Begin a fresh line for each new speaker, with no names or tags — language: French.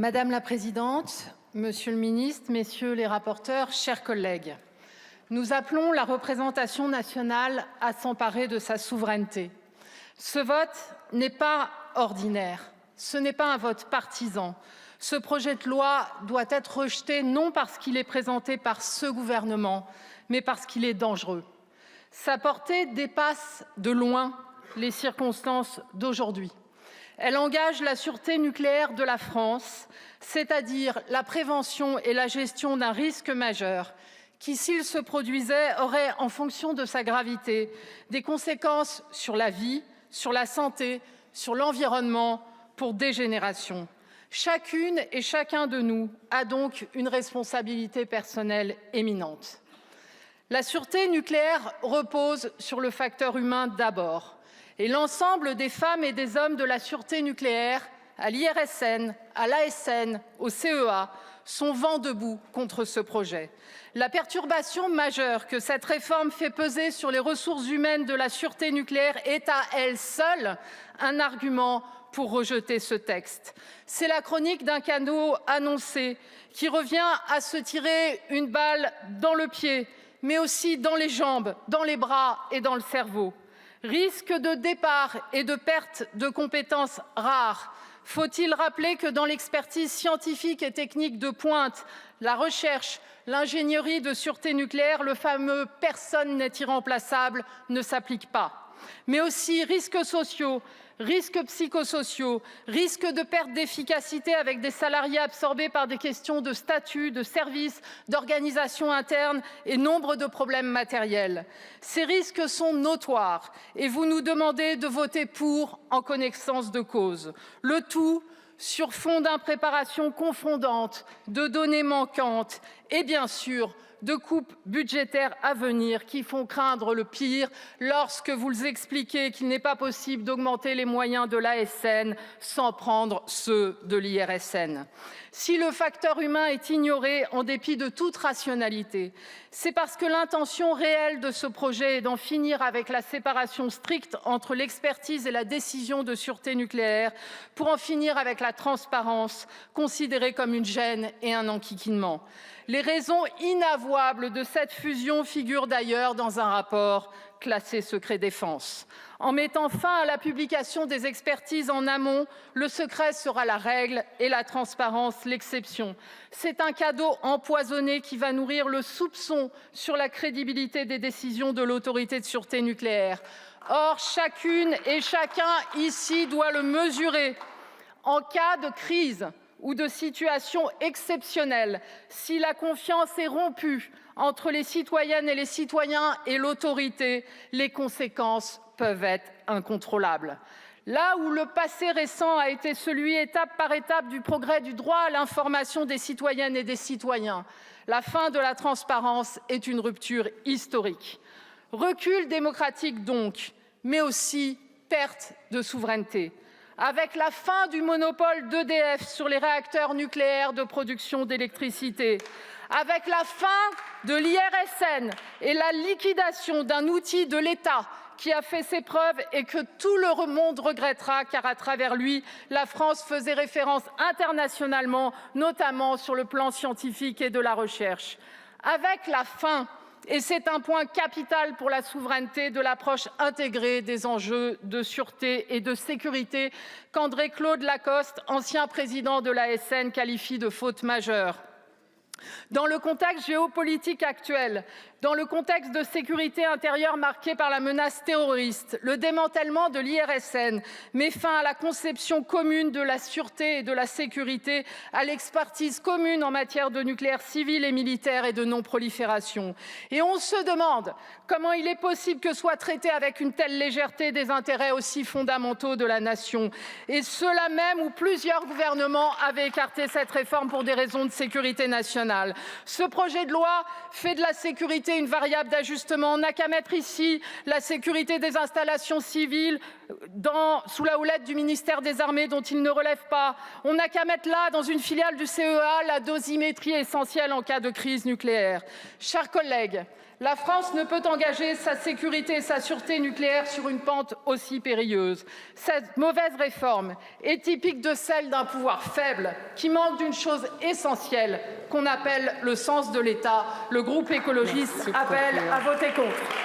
Madame la Présidente, Monsieur le Ministre, Messieurs les rapporteurs, chers collègues, nous appelons la représentation nationale à s'emparer de sa souveraineté. Ce vote n'est pas ordinaire, ce n'est pas un vote partisan. Ce projet de loi doit être rejeté non parce qu'il est présenté par ce gouvernement, mais parce qu'il est dangereux. Sa portée dépasse de loin les circonstances d'aujourd'hui. Elle engage la sûreté nucléaire de la France, c'est-à-dire la prévention et la gestion d'un risque majeur qui, s'il se produisait, aurait, en fonction de sa gravité, des conséquences sur la vie, sur la santé, sur l'environnement, pour des générations. Chacune et chacun de nous a donc une responsabilité personnelle éminente. La sûreté nucléaire repose sur le facteur humain d'abord. Et l'ensemble des femmes et des hommes de la sûreté nucléaire, à l'IRSN, à l'ASN, au CEA, sont vent debout contre ce projet. La perturbation majeure que cette réforme fait peser sur les ressources humaines de la sûreté nucléaire est à elle seule un argument pour rejeter ce texte. C'est la chronique d'un canot annoncé qui revient à se tirer une balle dans le pied, mais aussi dans les jambes, dans les bras et dans le cerveau. Risque de départ et de perte de compétences rares. Faut-il rappeler que dans l'expertise scientifique et technique de pointe, la recherche, l'ingénierie de sûreté nucléaire, le fameux « personne n'est irremplaçable » ne s'applique pas. Mais aussi risques sociaux, risques psychosociaux, risques de perte d'efficacité avec des salariés absorbés par des questions de statut, de service, d'organisation interne et nombre de problèmes matériels. Ces risques sont notoires et vous nous demandez de voter pour en connaissance de cause. Le tout sur fond d'impréparation confondante, de données manquantes et bien sûr de coupes budgétaires à venir qui font craindre le pire lorsque vous expliquez qu'il n'est pas possible d'augmenter les moyens de l'ASN sans prendre ceux de l'IRSN. Si le facteur humain est ignoré en dépit de toute rationalité, c'est parce que l'intention réelle de ce projet est d'en finir avec la séparation stricte entre l'expertise et la décision de sûreté nucléaire pour en finir avec la transparence considérée comme une gêne et un enquiquinement. Les raisons inavouables de cette fusion figurent d'ailleurs dans un rapport classé secret défense. En mettant fin à la publication des expertises en amont, le secret sera la règle et la transparence l'exception. C'est un cadeau empoisonné qui va nourrir le soupçon sur la crédibilité des décisions de l'autorité de sûreté nucléaire. Or, chacune et chacun ici doit le mesurer. En cas de crise ou de situation exceptionnelle, si la confiance est rompue entre les citoyennes et les citoyens et l'autorité, les conséquences peuvent être incontrôlables. Là où le passé récent a été celui, étape par étape, du progrès du droit à l'information des citoyennes et des citoyens, la fin de la transparence est une rupture historique. Recul démocratique donc, mais aussi perte de souveraineté. Avec la fin du monopole d'EDF sur les réacteurs nucléaires de production d'électricité, avec la fin de l'IRSN et la liquidation d'un outil de l'État qui a fait ses preuves et que tout le monde regrettera, car à travers lui, la France faisait référence internationalement, notamment sur le plan scientifique et de la recherche. Avec la fin, et c'est un point capital pour la souveraineté, de l'approche intégrée des enjeux de sûreté et de sécurité qu'André-Claude Lacoste, ancien président de l'ASN, qualifie de faute majeure. Dans le contexte géopolitique actuel, dans le contexte de sécurité intérieure marqué par la menace terroriste, le démantèlement de l'IRSN met fin à la conception commune de la sûreté et de la sécurité, à l'expertise commune en matière de nucléaire civil et militaire et de non-prolifération. Et on se demande comment il est possible que soient traités avec une telle légèreté des intérêts aussi fondamentaux de la nation. Et cela même où plusieurs gouvernements avaient écarté cette réforme pour des raisons de sécurité nationale. Ce projet de loi fait de la sécurité rajouter une variable d'ajustement. On n'a qu'à mettre ici la sécurité des installations civiles sous la houlette du ministère des Armées dont il ne relève pas. On n'a qu'à mettre là, dans une filiale du CEA, la dosimétrie essentielle en cas de crise nucléaire. Chers collègues, la France ne peut engager sa sécurité et sa sûreté nucléaire sur une pente aussi périlleuse. Cette mauvaise réforme est typique de celle d'un pouvoir faible qui manque d'une chose essentielle qu'on appelle le sens de l'État. Le groupe écologiste appelle à voter contre.